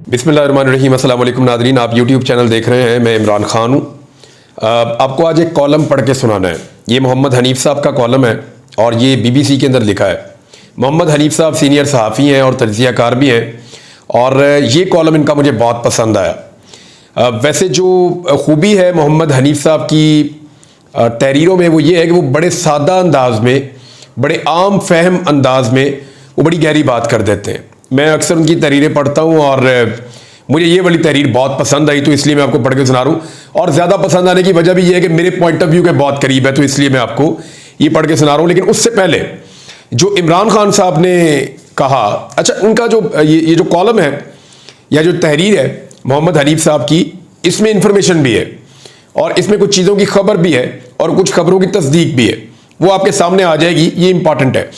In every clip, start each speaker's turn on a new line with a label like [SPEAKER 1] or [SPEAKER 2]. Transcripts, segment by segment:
[SPEAKER 1] बिस्मिल्लाहिर्रहमानिर्रहीम। अस्सलाम वालेकुम नाज़रीन, आप यूट्यूब चैनल देख रहे हैं। मैं इमरान खान हूँ। आपको आज एक कॉलम पढ़ के सुनाना है। ये मोहम्मद हनीफ साहब का कॉलम है और ये BBC के अंदर लिखा है। मोहम्मद हनीफ साहब सीनियर सहाफ़ी हैं और तज्ज़ियाकार भी हैं और ये कॉलम इनका मुझे बहुत पसंद आया। वैसे जो खूबी है मोहम्मद हनीफ साहब की तहरीरों में वो ये है कि वो बड़े सादा अंदाज में, बड़े आम फहम अंदाज में वो बड़ी गहरी बात कर देते हैं। मैं अक्सर उनकी तहरीरें पढ़ता हूँ और मुझे ये वाली तहरीर बहुत पसंद आई, तो इसलिए मैं आपको पढ़ के सुना रहा हूँ। और ज़्यादा पसंद आने की वजह भी ये है कि मेरे पॉइंट ऑफ व्यू के बहुत करीब है, तो इसलिए मैं आपको ये पढ़ के सुना रहा हूँ। लेकिन उससे पहले जो इमरान खान साहब ने कहा, अच्छा उनका जो ये जो कॉलम है या जो तहरीर है मोहम्मद हनीफ साहब की, इसमें इंफॉर्मेशन भी है और इसमें कुछ चीज़ों की खबर भी है और कुछ खबरों की तस्दीक भी है। वो आपके सामने आ जाएगी, ये इंपॉर्टेंट है।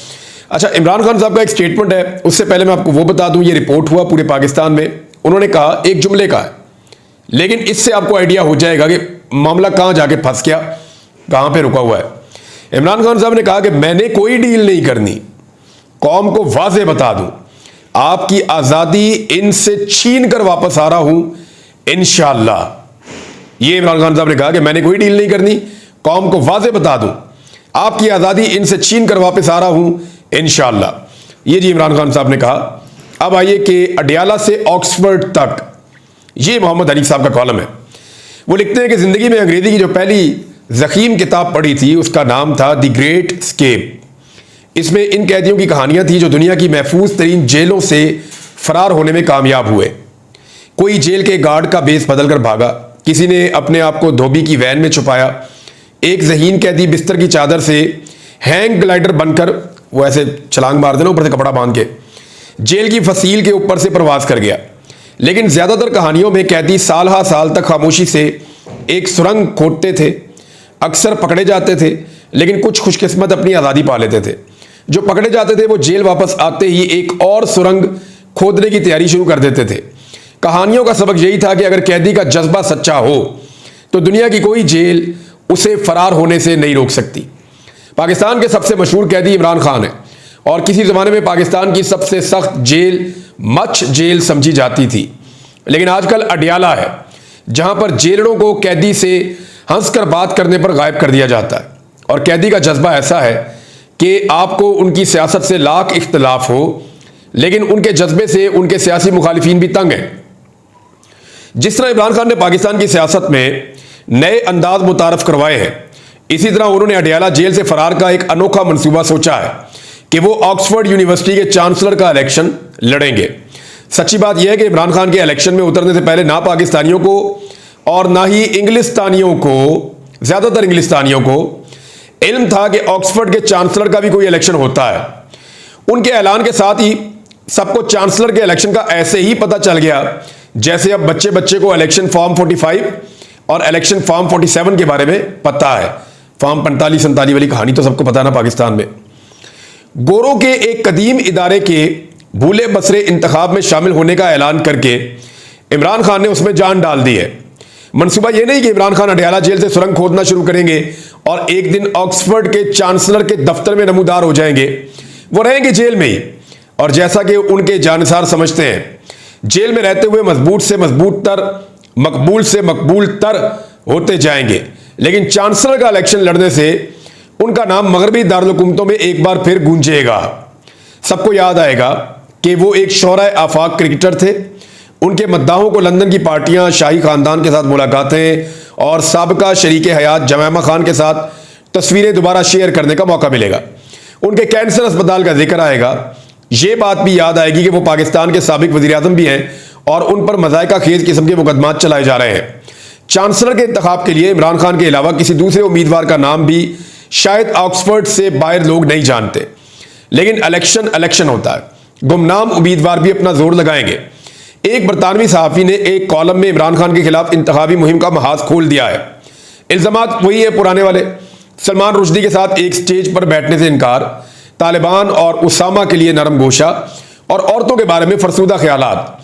[SPEAKER 1] अच्छा, इमरान खान साहब का एक स्टेटमेंट है, उससे पहले मैं आपको वो बता दूं, ये रिपोर्ट हुआ पूरे पाकिस्तान में। उन्होंने कहा, एक जुमले का है, लेकिन इससे आपको आइडिया हो जाएगा कि मामला कहां जाके फंस गया, कहां पे रुका हुआ है। इमरान खान साहब ने कहा कि मैंने कोई डील नहीं करनी, कौम को वाज़े बता दूं, आपकी आज़ादी इनसे छीन कर वापस आ रहा हूं इंशाअल्लाह। ये इमरान खान साहब ने कहा कि मैंने कोई डील नहीं करनी, कौम को वाज़े बता दूं, आपकी आज़ादी इनसे छीन कर वापस आ रहा हूं इंशाअल्लाह। ये जी इमरान खान साहब ने कहा। अब आइए कि अडियाला से ऑक्सफोर्ड तक, ये मोहम्मद हनीफ साहब का कॉलम है। वो लिखते हैं कि जिंदगी में अंग्रेजी की जो पहली ज़ख़ीम किताब पढ़ी थी उसका नाम था द ग्रेट एस्केप। इसमें इन कैदियों की कहानियां थी जो दुनिया की महफूज तरीन जेलों से फरार होने में कामयाब हुए। कोई जेल के गार्ड का बेस बदल कर भागा, किसी ने अपने आप को धोबी की वैन में छुपाया, एक ज़हीन कैदी बिस्तर की चादर से हैंग ग्लाइडर बनकर, वो ऐसे छलांग मार देना ऊपर से कपड़ा बांध के, जेल की फसील के ऊपर से प्रवास कर गया। लेकिन ज्यादातर कहानियों में कैदी साल हा साल तक खामोशी से एक सुरंग खोदते थे। अक्सर पकड़े जाते थे, लेकिन कुछ खुशकिस्मत अपनी आज़ादी पा लेते थे। जो पकड़े जाते थे वो जेल वापस आते ही एक और सुरंग खोदने की तैयारी शुरू कर देते थे। कहानियों का सबक यही था कि अगर कैदी का जज्बा सच्चा हो तो दुनिया की कोई जेल उसे फरार होने से नहीं रोक सकती। पाकिस्तान के सबसे मशहूर कैदी इमरान खान है और किसी ज़माने में पाकिस्तान की सबसे सख्त जेल मच जेल समझी जाती थी। लेकिन आजकल अडियाला है, जहां पर जेलरों को कैदी से हंसकर बात करने पर गायब कर दिया जाता है। और कैदी का जज्बा ऐसा है कि आपको उनकी सियासत से लाख इख्तलाफ हो, लेकिन उनके जज्बे से उनके सियासी मुखालिफिन भी तंग हैं। जिस तरह इमरान खान ने पाकिस्तान की सियासत में नए अंदाज मुतारफ करवाए हैं, इसी तरह उन्होंने अडियाला जेल से फरार का एक अनोखा मंसूबा सोचा है कि वो ऑक्सफोर्ड यूनिवर्सिटी के चांसलर का इलेक्शन लड़ेंगे। सच्ची बात यह है कि इमरान खान के इलेक्शन में उतरने से पहले ना पाकिस्तानियों को और ना ही इंग्लिस्तानियों को, ज्यादातर इंग्लिस्तानियों को इल्म था कि ऑक्सफोर्ड के चांसलर का भी कोई इलेक्शन होता है। उनके ऐलान के साथ ही सबको चांसलर के इलेक्शन का ऐसे ही पता चल गया जैसे अब बच्चे बच्चे को इलेक्शन फॉर्म 45 और इलेक्शन फॉर्म 47 के बारे में पता है। फॉर्म 45-47 वाली कहानी तो सबको पता है ना पाकिस्तान में। गोरों के एक कदीम इदारे के भूले बसरे इंतखाब में शामिल होने का ऐलान करके इमरान खान ने उसमें जान डाल दी है। मंसूबा यह नहीं कि इमरान खान अडियाला जेल से सुरंग खोदना शुरू करेंगे और एक दिन ऑक्सफोर्ड के चांसलर के दफ्तर में नमूदार हो जाएंगे। वो रहेंगे जेल में ही, और जैसा कि उनके जानसार समझते हैं, जेल में रहते हुए मजबूत से मजबूत तर, मकबूल से मकबूल तर होते जाएंगे। लेकिन चांसलर का इलेक्शन लड़ने से उनका नाम मगरबी दारुल-हुकूमतों में एक बार फिर गूंजेगा। सबको याद आएगा कि वो एक शौहरा आफाक क्रिकेटर थे। उनके मद्दाहों को लंदन की पार्टियां, शाही खानदान के साथ मुलाकातें और साबिका शरीक हयात जमैमा खान के साथ तस्वीरें दोबारा शेयर करने का मौका मिलेगा। उनके कैंसर अस्पताल का जिक्र आएगा। ये बात भी याद आएगी कि वो पाकिस्तान के साबिक वज़ीर-ए-आज़म भी हैं और उन पर मज़ायका खेज किस्म के मुकदमात चलाए जा रहे हैं। चांसलर के इंतखाब के लिए इमरान खान के अलावा किसी दूसरे उम्मीदवार का नाम भी शायद ऑक्सफोर्ड से बाहर लोग नहीं जानते, लेकिन इलेक्शन होता है। गुमनाम उम्मीदवार भी अपना जोर लगाएंगे। एक बरतानवी सहाफ़ी ने एक कॉलम में इमरान खान के खिलाफ इंतखाबी मुहिम का महाज खोल दिया है। इल्जामात वही है पुराने वाले, सलमान रुश्दी के साथ एक स्टेज पर बैठने से इनकार, तालिबान और उसामा के लिए नरम गोशा और औरतों के बारे में फरसूदा ख्यालात।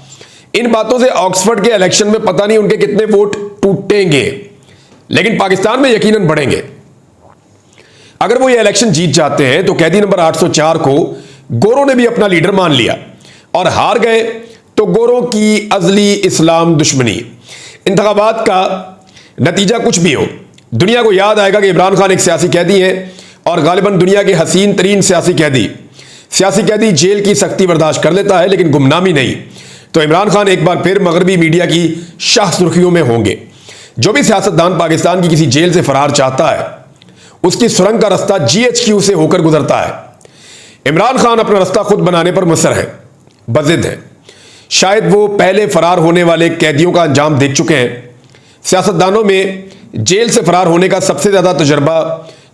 [SPEAKER 1] इन बातों से ऑक्सफोर्ड के इलेक्शन में पता नहीं उनके कितने वोट टूटेंगे, लेकिन पाकिस्तान में यकीनन बढ़ेंगे। अगर वो ये इलेक्शन जीत जाते हैं तो कैदी नंबर 804 को गोरों ने भी अपना लीडर मान लिया, और हार गए तो गोरों की अजली इस्लाम दुश्मनी। इंतखाबात का नतीजा कुछ भी हो, दुनिया को याद आएगा कि इमरान खान एक सियासी कैदी है और गालिबन दुनिया के हसीन तरीन सियासी कैदी जेल की सख्ती बर्दाश्त कर लेता है, लेकिन गुमनामी नहीं। तो इमरान खान एक बार फिर मगरबी मीडिया की शाह सुर्खियों में होंगे। जो भी सियासतदान पाकिस्तान की किसी जेल से फरार चाहता है, उसकी सुरंग का रास्ता GHQ से होकर गुजरता है। इमरान खान अपना रास्ता खुद बनाने पर मुसर है, बज़िद है। शायद वो पहले फरार होने वाले कैदियों का अंजाम देख चुके हैं। सियासतदानों में जेल से फरार होने का सबसे ज्यादा तजुर्बा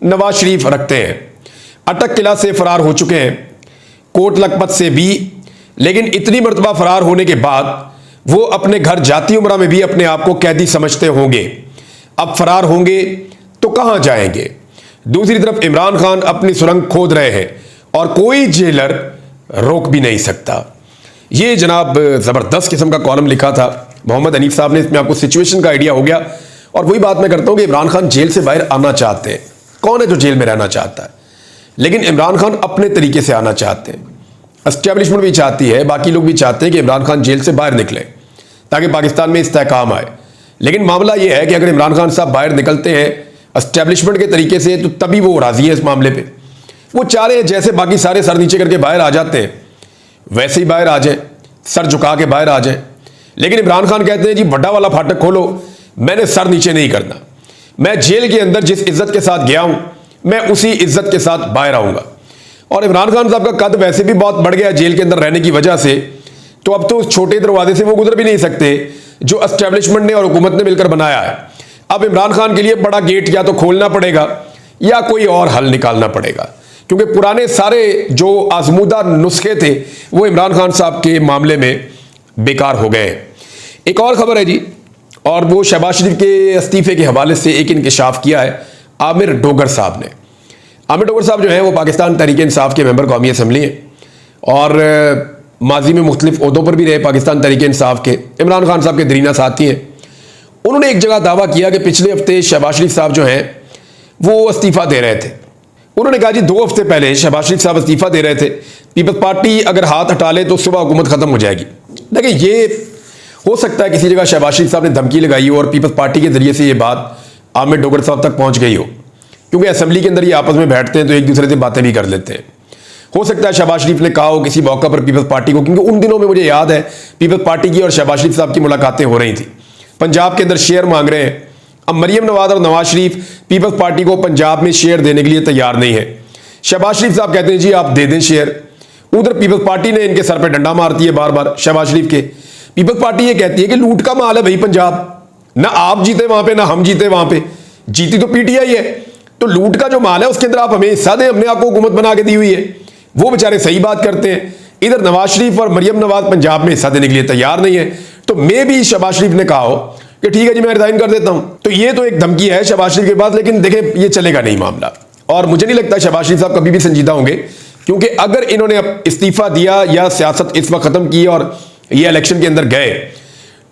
[SPEAKER 1] नवाज शरीफ रखते हैं। अटक किला से फरार हो चुके हैं, कोट लखपत से भी, लेकिन इतनी मरतबा फरार होने के बाद वो अपने घर जाती उम्रा में भी अपने आप को कैदी समझते होंगे। अब फरार होंगे तो कहां जाएंगे? दूसरी तरफ इमरान खान अपनी सुरंग खोद रहे हैं और कोई जेलर रोक भी नहीं सकता। ये जनाब जबरदस्त किस्म का कॉलम लिखा था मोहम्मद हनीफ साहब ने। इसमें आपको सिचुएशन का आइडिया हो गया। और वही बात मैं करता हूं कि इमरान खान जेल से बाहर आना चाहते हैं। कौन है जो जेल में रहना चाहता है? लेकिन इमरान खान अपने तरीके से आना चाहते हैं। एस्टेब्लिशमेंट भी चाहती है, बाकी लोग भी चाहते हैं कि इमरान खान जेल से बाहर निकले ताकि पाकिस्तान में इस्तेहकाम आए। लेकिन मामला यह है कि अगर इमरान खान साहब बाहर निकलते हैं एस्टेब्लिशमेंट के तरीके से, तो तभी वो राजी है इस मामले पे। वो चाह रहे हैं जैसे बाकी सारे सर नीचे करके बाहर आ जाते हैं, वैसे ही बाहर आ जाए, सर झुका के बाहर आ जाए। लेकिन इमरान खान कहते हैं जी बड़ा वाला फाटक खोलो, मैंने सर नीचे नहीं करना। मैं जेल के अंदर जिस इज्जत के साथ गया हूं, मैं उसी इज्जत के साथ बाहर आऊंगा। और इमरान खान साहब का कद वैसे भी बहुत बढ़ गया जेल के अंदर रहने की वजह से, तो अब तो उस छोटे दरवाजे से वो गुजर भी नहीं सकते जो एस्टेब्लिशमेंट ने और हुकूमत ने मिलकर बनाया है। अब इमरान खान के लिए बड़ा गेट या तो खोलना पड़ेगा या कोई और हल निकालना पड़ेगा, क्योंकि पुराने सारे जो आजमूदा नुस्खे थे वो इमरान खान साहब के मामले में बेकार हो गए। एक और खबर है जी, और वो शहबाज शरीफ के इस्तीफे के हवाले से एक इंकशाफ किया है आमिर डोगर साहब ने। आमिर डोगर साहब जो है वो पाकिस्तान तहरीक इंसाफ के मेंबर कौमी असम्बली हैं और माजी में मुख्तलिफ ओहदों पर भी रहे पाकिस्तान तहरीक इंसाफ के। इमरान खान साहब के दरीना साथी हैं। उन्होंने एक जगह दावा किया कि पिछले हफ्ते शहबाज शरीफ साहब जो हैं वो इस्तीफा दे रहे थे। उन्होंने कहा जी 2 हफ्ते पहले शहबाज शरीफ साहब इस्तीफा दे रहे थे, पीपल्स पार्टी अगर हाथ हटा ले तो सुबह हुकूमत खत्म हो जाएगी। देखिए ये हो सकता है किसी जगह शहबाज शरीफ साहब ने धमकी लगाई हो और पीपल्स पार्टी के जरिए से ये बात आमिर डोगर साहब तक पहुंच गई हो, क्योंकि असेंबली के अंदर ये आपस में बैठते हैं तो एक दूसरे से बातें भी कर लेते हैं। हो सकता है शहबाज शरीफ ने कहा हो किसी मौका पर पीपल्स पार्टी को, क्योंकि उन दिनों में मुझे याद है पीपल्स पार्टी की और शहबाज शरीफ साहब की मुलाकातें हो रही थी। पंजाब के अंदर शेयर मांग रहे हैं। अब मरियम नवाज और नवाज शरीफ पीपल्स पार्टी को पंजाब में शेयर देने के लिए तैयार नहीं है। शहबाज शरीफ साहब कहते हैं जी आप दे दें शेयर। उधर पीपल्स पार्टी ने इनके सर पर डंडा मारती है बार बार शहबाज शरीफ के। पीपल्स पार्टी ये कहती है कि लूट का माल है भाई पंजाब, ना आप जीते वहां पे ना हम जीते वहां पे, जीती तो पीटीआई है, तो लूट का जो माल है उसके अंदर आप हमें हिस्सा दें, हमने आपको हुकूमत बना के दी हुई है। वो बेचारे सही बात करते हैं। इधर नवाज शरीफ और मरियम नवाज पंजाब में हिस्सा देने के लिए तैयार नहीं है। तो मे भी शहबाज शरीफ ने कहा हो कि ठीक है जी मैं रिजाइन कर देता हूं। तो ये तो एक धमकी है शहबाज शरीफ के पास, लेकिन देखें ये चलेगा नहीं मामला। और मुझे नहीं लगता शहबाज शरीफ साहब कभी भी संजीदा होंगे, क्योंकि अगर इन्होंने इस्तीफा दिया या सियासत इस वक्त खत्म की और ये इलेक्शन के अंदर गए,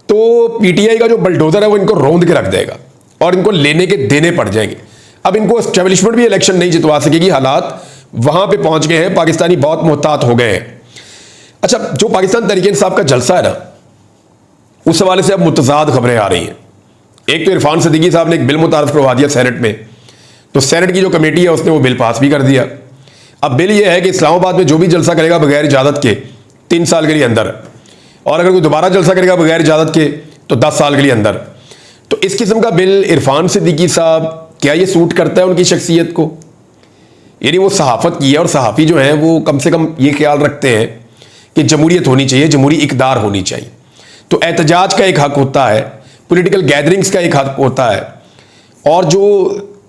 [SPEAKER 1] तो पीटीआई का जो बलडोजर है वो इनको रौंद के रख देगा और इनको लेने के देने पड़ जाएंगे। अब इनको एस्टेब्लिशमेंट भी इलेक्शन नहीं जितवा सकेगी। हालात वहां पे पहुंच गए हैं, पाकिस्तानी बहुत मोहतात हो गए हैं। अच्छा, जो पाकिस्तान तहरीक इंसाफ का जलसा है ना, उस हवाले से अब मुतजाद खबरें आ रही हैं। एक तो इरफान सिद्दीकी साहब ने एक बिल मुतारफ करवा दिया सेनेट में, तो सेनेट की जो कमेटी है उसने वो बिल पास भी कर दिया। अब बिल ये है कि इस्लामाबाद में जो भी जलसा करेगा बगैर इजाजत के 3 साल के लिए अंदर, और अगर कोई दोबारा जलसा करेगा बगैर इजाजत के तो 10 साल के लिए अंदर। तो इस किस्म का बिल इरफान सिद्दीकी साहब, क्या ये सूट करता है उनकी शख्सियत को? यानी वो सहाफत की है और सहाफ़ी जो हैं वो कम से कम ये ख्याल रखते हैं कि जमहूरियत होनी चाहिए, जमहूरी इक़दार होनी चाहिए। तो एहतजाज का एक हक होता है, पॉलिटिकल गैदरिंग्स का एक हक होता है, और जो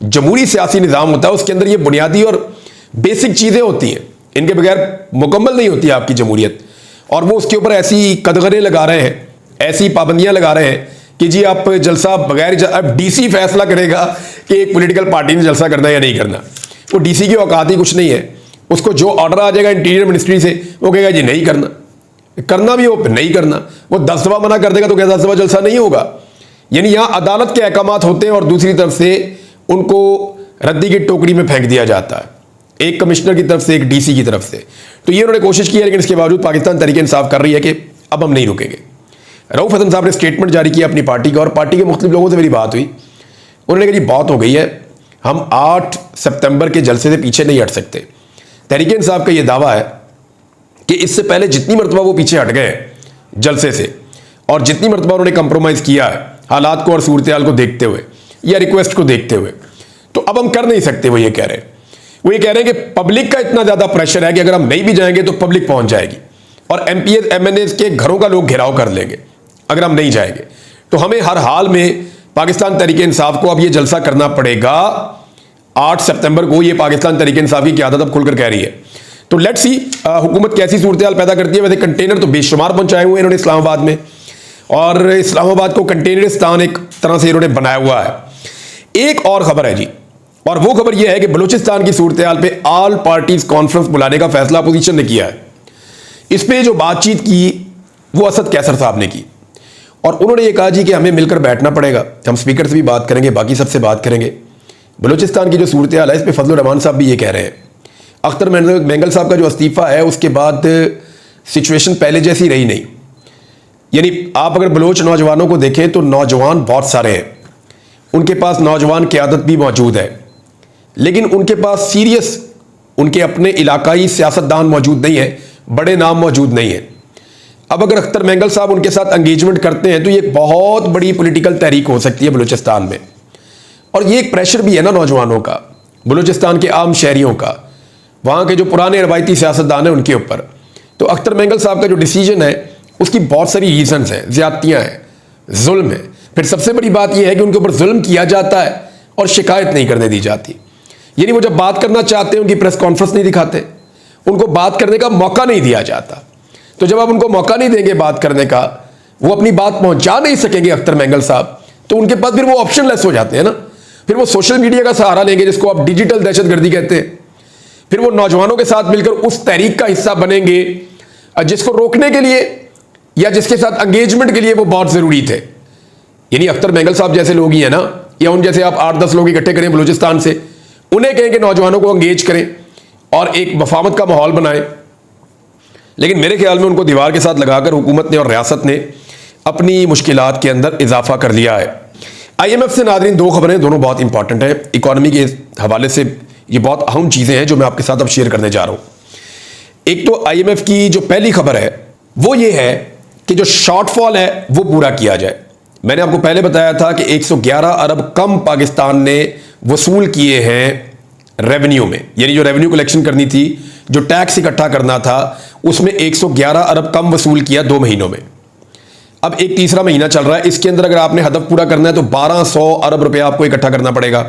[SPEAKER 1] जमहूरी सियासी निज़ाम होता है उसके अंदर ये बुनियादी और बेसिक चीज़ें होती हैं, इनके बगैर मुकम्मल नहीं होती आपकी जमहूरियत। और वो उसके ऊपर ऐसी कदगरे लगा रहे हैं, ऐसी पाबंदियां लगा रहे हैं कि जी आप जलसा बगैर, अब डीसी फैसला करेगा कि एक पॉलिटिकल पार्टी ने जलसा करना है या नहीं करना। वो डीसी की औकात ही कुछ नहीं है। उसको जो ऑर्डर आ जाएगा इंटीरियर मिनिस्ट्री से वो कहेगा जी नहीं करना, करना भी वो नहीं करना। वो 10 दफा मना कर देगा तो क्या 10 दफा जलसा नहीं होगा? यानी यहां अदालत के अहकामात होते हैं और दूसरी तरफ से उनको रद्दी की टोकरी में फेंक दिया जाता है, एक कमिश्नर की तरफ से, एक डीसी की तरफ से। तो ये उन्होंने कोशिश की है, लेकिन इसके बावजूद पाकिस्तान तहरीक इंसाफ कर रही है कि अब हम नहीं रुकेंगे। रऊफ हसन साहब ने स्टेटमेंट जारी किया अपनी पार्टी का, और पार्टी के मुख्तलिफ लोगों से मेरी बात हुई। उन्होंने कहा जी बहुत हो गई है, हम 8 सितंबर के जलसे से पीछे नहीं हट सकते। तहरीक इंसाफ का यह दावा है कि इससे पहले जितनी मरतबा वो पीछे हट गए जलसे से, और जितनी मरतबा उन्होंने कंप्रोमाइज किया है हालात को और सूरत हाल को देखते हुए या रिक्वेस्ट को देखते हुए, तो अब हम कर नहीं सकते। वो ये कह रहे हैं, वो ये कह रहे हैं कि पब्लिक का इतना ज्यादा प्रेशर है कि अगर हम नहीं भी जाएंगे तो पब्लिक पहुंच जाएगी और एमपीएस एमएनएस के घरों का लोग घेराव कर लेंगे अगर हम नहीं जाएंगे। तो हमें हर हाल में पाकिस्तान तहरीक इंसाफ को अब ये जलसा करना पड़ेगा 8 सितंबर को। ये पाकिस्तान तहरीक इंसाफ की क़यादत अब खुलकर कह रही है। तो लेट्स सी हुकूमत कैसी सूरत हाल पैदा करती है। वैसे कंटेनर तो बेशुमार पहुंचाए हुए इन्होंने इस्लामाबाद में, और इस्लामाबाद को कंटेनरिस्तान एक तरह से इन्होंने बनाया हुआ है। एक और खबर है जी, और वो खबर यह है कि बलूचिस्तान की सूरत हाल पे ऑल पार्टीज कॉन्फ्रेंस बुलाने का फैसला अपोजिशन ने किया है। इस पे जो बातचीत की वो असद कैसर साहब ने की, और उन्होंने ये कहा जी कि हमें मिलकर बैठना पड़ेगा। हम स्पीकर से भी बात करेंगे, बाकी सबसे बात करेंगे। बलूचिस्तान की जो सूरत हाल है इस पर फजलुर रहमान साहब भी ये कह रहे हैं। अख्तर मेंगल साहब का जो इस्तीफा है उसके बाद सिचुएशन पहले जैसी रही नहीं। यानी आप अगर बलोच नौजवानों को देखें तो नौजवान बहुत सारे हैं, उनके पास नौजवान क़यादत भी मौजूद है, लेकिन उनके पास सीरियस उनके अपने इलाकाई सियासतदान मौजूद नहीं है, बड़े नाम मौजूद नहीं है। अब अगर अख्तर मेंगल साहब उनके साथ एंगेजमेंट करते हैं तो ये बहुत बड़ी पॉलिटिकल तहरीक हो सकती है बलूचिस्तान में, और ये एक प्रेशर भी है ना नौजवानों का, बलूचिस्तान के आम शहरियों का, वहाँ के जो पुराने रवायती सियासतदान हैं उनके ऊपर। तो अख्तर मेंगल साहब का जो डिसीजन है उसकी बहुत सारी रीजंस हैं, ज्यादतियाँ हैं, जुल्म है। फिर सबसे बड़ी बात यह है कि उनके ऊपर जुल्म किया जाता है और शिकायत नहीं करने दी जाती। यानी वो जब बात करना चाहते हैं उनकी प्रेस कॉन्फ्रेंस नहीं दिखाते, उनको बात करने का मौका नहीं दिया जाता। तो जब आप उनको मौका नहीं देंगे बात करने का, वो अपनी बात पहुंचा नहीं सकेंगे अख्तर मेंगल साहब, तो उनके पास फिर वो ऑप्शन लेस हो जाते हैं ना। फिर वो सोशल मीडिया का सहारा लेंगे जिसको आप डिजिटल दहशतगर्दी कहते हैं। फिर वो नौजवानों के साथ मिलकर उस तहरीक का हिस्सा बनेंगे जिसको रोकने के लिए या जिसके साथ एंगेजमेंट के लिए वो बहुत जरूरी थे। यानी अख्तर मेंगल साहब जैसे लोग ही है ना, या उन जैसे आप 8-10 लोग इकट्ठे करें बलूचिस्तान से, उन्हें कहें कि नौजवानों को एंगेज करें और एक वफामत का माहौल बनाएं। लेकिन मेरे ख्याल में उनको दीवार के साथ लगाकर हुकूमत ने और रियासत ने अपनी मुश्किलात के अंदर इजाफा कर लिया है। IMF से नाज़रीन दो खबरें, दोनों बहुत इंपॉर्टेंट हैं इकॉनमी के हवाले से। ये बहुत अहम चीज़ें हैं जो मैं आपके साथ अब शेयर करने जा रहा हूँ। एक तो IMF की जो पहली खबर है वो ये है कि जो शॉर्टफॉल है वो पूरा किया जाए। मैंने आपको पहले बताया था कि 111 अरब कम पाकिस्तान ने वसूल किए हैं रेवेन्यू में, यानी जो रेवेन्यू कलेक्शन करनी थी, जो टैक्स इकट्ठा करना था, उसमें 111 अरब कम वसूल किया 2 महीनों में। अब एक तीसरा महीना चल रहा है, इसके अंदर अगर आपने हदफ पूरा करना है तो 1200 अरब रुपया आपको इकट्ठा करना पड़ेगा।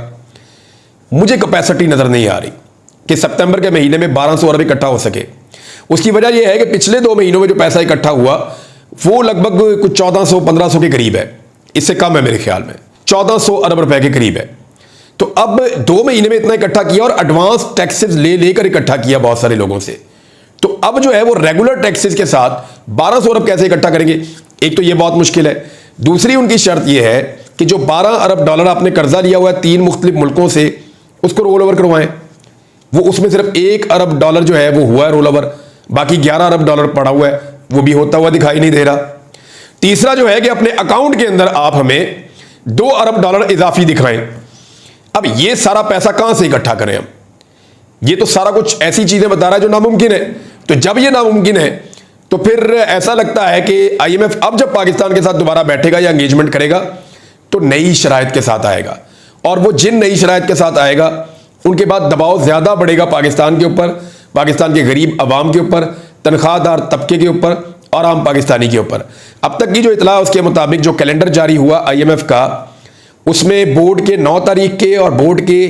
[SPEAKER 1] मुझे कैपेसिटी नजर नहीं आ रही कि सितंबर के महीने में 1200 अरब इकट्ठा हो सके। उसकी वजह यह है कि पिछले 2 महीनों में जो पैसा इकट्ठा हुआ वो लगभग कुछ 1400-1500 के करीब है, इससे कम है मेरे ख्याल में, 1400 अरब रुपए के करीब है। तो अब 2 महीने में इतना इकट्ठा किया और एडवांस टैक्सेस लेकर इकट्ठा किया बहुत सारे लोगों से। तो अब जो है वो रेगुलर टैक्सेस के साथ 1200 अरब कैसे इकट्ठा करेंगे? एक तो ये बहुत मुश्किल है। दूसरी उनकी शर्त यह है कि जो 12 अरब डॉलर आपने कर्जा लिया हुआ है 3 मुख्तलिफ मुल्कों से, उसको रोल ओवर करवाएं। वो उसमें सिर्फ 1 अरब डॉलर जो है वो हुआ है रोल ओवर, बाकी 11 अरब डॉलर पड़ा हुआ है, वो भी होता हुआ दिखाई नहीं दे रहा। तीसरा जो है कि अपने अकाउंट के अंदर आप हमें 2 अरब डॉलर इजाफी दिखाएं। अब ये सारा पैसा कहां से इकट्ठा करें हम? ये तो सारा कुछ ऐसी चीजें बता रहा है जो नामुमकिन है। तो जब ये नामुमकिन है तो फिर ऐसा लगता है कि IMF अब जब पाकिस्तान के साथ दोबारा बैठेगा या एंगेजमेंट करेगा तो नई शराइत के साथ आएगा, और वो जिन नई शराइत के साथ आएगा उनके बाद दबाव ज्यादा बढ़ेगा पाकिस्तान के ऊपर, पाकिस्तान के गरीब अवाम के ऊपर, तनख्वाहदार तबके के ऊपर और आम पाकिस्तानी के ऊपर। अब तक की जो इतला उसके मुताबिक जो कैलेंडर जारी हुआ IMF का, उसमें बोर्ड के 9 तारीख के और बोर्ड के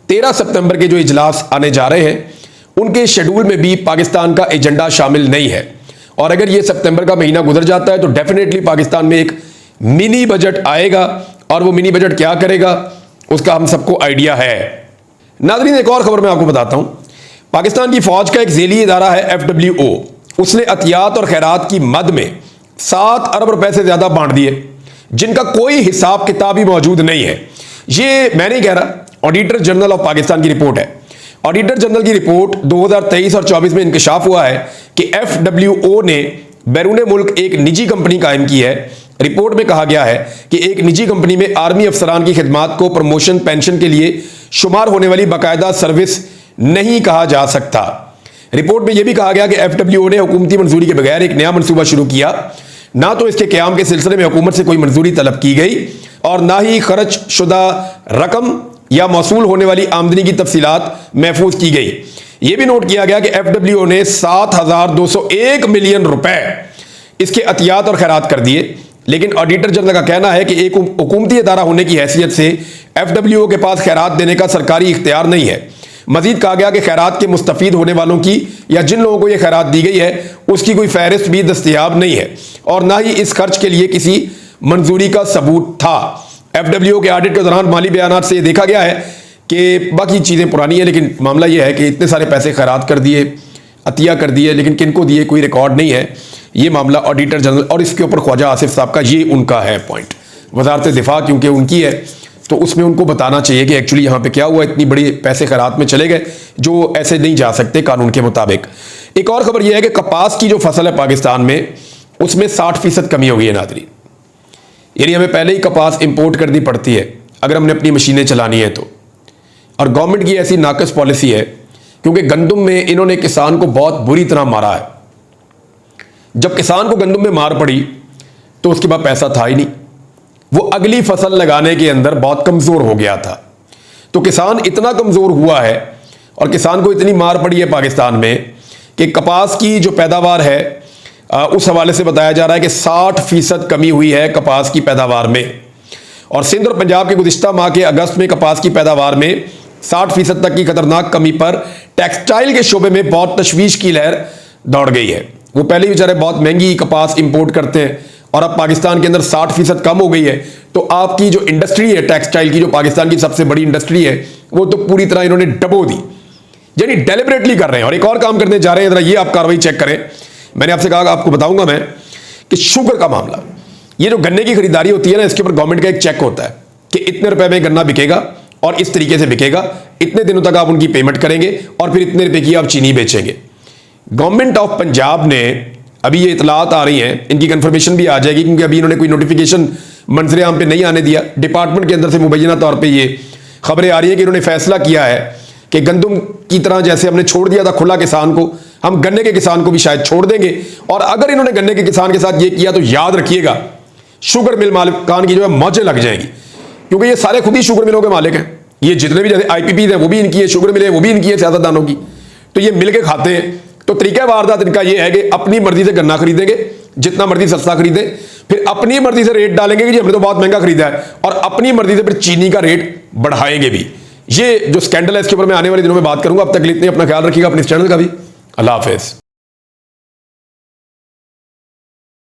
[SPEAKER 1] 13 सितंबर के जो इजलास आने जा रहे हैं उनके शेड्यूल में भी पाकिस्तान का एजेंडा शामिल नहीं है। और अगर ये सितंबर का महीना गुजर जाता है तो डेफिनेटली पाकिस्तान में एक मिनी बजट आएगा, और वो मिनी बजट क्या करेगा उसका हम सबको आइडिया है। नाज़रीन एक और खबर मैं आपको बताता हूं। पाकिस्तान की फौज का एक झेली इदारा है FWO, उसने अतियात और खैरात की मद में 7 अरब रुपए से ज्यादा बांट दिए, जिनका कोई हिसाब किताब ही मौजूद नहीं है। ये मैं नहीं कह रहा, ऑडिटर जनरल ऑफ पाकिस्तान की रिपोर्ट है। ऑडिटर जनरल की रिपोर्ट 2023 और 24 में इंकशाफ हुआ है कि FWO ने बैरून मुल्क एक निजी कंपनी कायम की है। रिपोर्ट में कहा गया है कि एक निजी कंपनी में आर्मी अफसरान की खिदमात को प्रमोशन पेंशन के लिए शुमार होने वाली बाकायदा सर्विस नहीं कहा जा सकता। रिपोर्ट में यह भी कहा गया कि एफडब्ल्यूओ ने हुकूमती मंजूरी के बगैर एक नया मनसूबा शुरू किया। ना तो इसके क्याम के सिलसिले में हुकूमत से कोई मंजूरी तलब की गई और ना ही खर्च शुदा रकम या मौसूल होने वाली आमदनी की तफसीलात महफूज की गई। यह भी नोट किया गया कि एफडब्ल्यूओ ने 7,201 मिलियन रुपए इसके अतियात और खैरात कर दिए। लेकिन ऑडिटर जनरल का कहना है कि एक हुकूमती अदारा होने की हैसियत से एफडब्ल्यूओ के पास खैरात देने का सरकारी इख्तियार नहीं है। मजीद कहा गया कि खैरात के मुस्तफीद होने वालों की या जिन लोगों को यह खैरात दी गई है उसकी कोई फहरिस्त भी दस्तयाब नहीं है और ना ही इस खर्च के लिए किसी मंजूरी का सबूत था। एफडब्ल्यूओ के ऑडिट के दौरान माली बयानात से देखा गया है कि बाकी चीज़ें पुरानी है, लेकिन मामला यह है कि इतने सारे पैसे खैरात कर दिए, अतिया कर दिए, लेकिन किनको दिए कोई रिकॉर्ड नहीं है। ये मामला ऑडिटर जनरल और इसके ऊपर ख्वाजा आसिफ साहब का ये उनका है पॉइंट। वजारत दिफा क्योंकि उनकी है तो उसमें उनको बताना चाहिए कि एक्चुअली यहाँ पे क्या हुआ, इतनी बड़ी पैसे खैरात में चले गए जो ऐसे नहीं जा सकते कानून के मुताबिक। एक और खबर यह है कि कपास की जो फसल है पाकिस्तान में उसमें 60% कमी हो गई है नाज़रीन। यानी हमें पहले ही कपास इंपोर्ट करनी पड़ती है अगर हमने अपनी मशीनें चलानी है तो। और गवर्नमेंट की ऐसी नाकस पॉलिसी है क्योंकि गंदम में इन्होंने किसान को बहुत बुरी तरह मारा है। जब किसान को गंदम में मार पड़ी तो उसके बाद पैसा था ही नहीं, वो अगली फसल लगाने के अंदर बहुत कमज़ोर हो गया था। तो किसान इतना कमज़ोर हुआ है और किसान को इतनी मार पड़ी है पाकिस्तान में कि कपास की जो पैदावार है उस हवाले से बताया जा रहा है कि 60% कमी हुई है कपास की पैदावार में। और सिंध और पंजाब के गुज़िश्ता माह के अगस्त में कपास की पैदावार में 60% तक की खतरनाक कमी पर टेक्सटाइल के शोबे में बहुत तशवीश की लहर दौड़ गई है। वो पहले ही बेचारे बहुत महंगी कपास इंपोर्ट करते हैं और अब पाकिस्तान के अंदर 60% कम हो गई है तो आपकी जो इंडस्ट्री है टेक्सटाइल की, जो पाकिस्तान की सबसे बड़ी इंडस्ट्री है, वो तो पूरी तरह इन्होंने डबो दी, यानी डेलिबरेटली कर रहे हैं। और एक और काम करने जा रहे हैं, जरा ये आप कार्रवाई चेक करें। मैंने आपसे कहा आपको बताऊंगा मैं कि शुगर का मामला, ये जो गन्ने की खरीदारी होती है ना, इसके ऊपर गवर्नमेंट का एक चेक होता है कि इतने रुपए में गन्ना बिकेगा और इस तरीके से बिकेगा, इतने दिनों तक आप उनकी पेमेंट करेंगे और फिर इतने रुपए की आप चीनी बेचेंगे। गवर्नमेंट ऑफ पंजाब ने अभी ये इतलात आ रही हैं, इनकी कंफर्मेशन भी आ जाएगी क्योंकि अभी इन्होंने कोई नोटिफिकेशन मंजरे आम पे नहीं आने दिया। डिपार्टमेंट के अंदर से मुबैना तौर पे ये खबरें आ रही है कि इन्होंने फैसला किया है कि गंदम की तरह जैसे हमने छोड़ दिया था खुला किसान को, हम गन्ने के किसान को भी शायद छोड़ देंगे। और अगर इन्होंने गन्ने के किसान के साथ ये किया तो याद रखिएगा शुगर मिल मालिकान की जो है मौजें लग जाएंगी, क्योंकि ये सारे खुद ही शुगर मिलों के मालिक हैं। ये जितने भी जैसे IPP हैं वो भी इनकी है, शुगर मिले वो भी इनकी है, सियासतदानों की, तो ये मिल के खाते हैं। तो तरीका वारदात इनका ये है कि अपनी मर्जी से गन्ना खरीदेंगे, जितना मर्जी सस्ता खरीदें, फिर अपनी मर्जी से रेट डालेंगे कि जी हमने तो बहुत महंगा खरीदा है, और अपनी मर्जी से फिर चीनी का रेट बढ़ाएंगे भी। ये जो स्कैंडल है इसके ऊपर मैं आने वाले दिनों में बात करूंगा। अब तक के लिए इतने, अपना ख्याल रखिएगा, अपने इस चैनल का भी। अल्लाह हाफिज।